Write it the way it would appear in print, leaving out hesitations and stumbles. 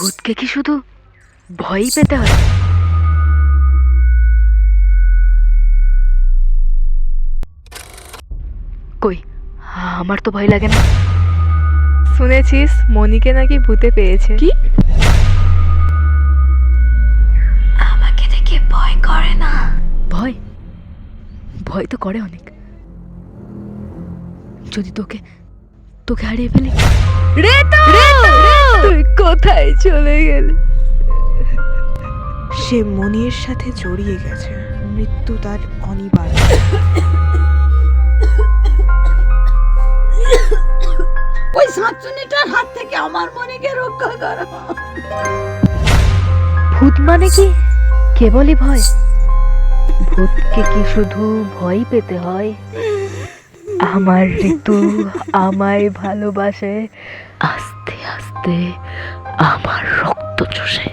ভূতকে কি শুধু ভয়ই পেতে হয়? কই, আমার তো ভয় লাগে না। শুনেছিস মনিকে নাকি ভূতে পেয়েছে? কি? আমাকে দেখে ভয় করে না? ভয় ভয় তো করে অনেক। যদি তোকে তোকে হারিয়ে ফেলি। তুই কোথায় চলে গেলি? সে মনির সাথে জড়িয়ে গেছে, মৃত্যু তার অনিবার্য। ওই শাঁচুনিটার হাত থেকে আমার মনিকে রক্ষা করো। ভূত মানে কি কেবলই ভয়? ভূতকে কি শুধু ভয় পেতে হয়? আমার ঋতু আমায় ভালোবাসে, আস্তে আস্তে আমার রক্ত চষে।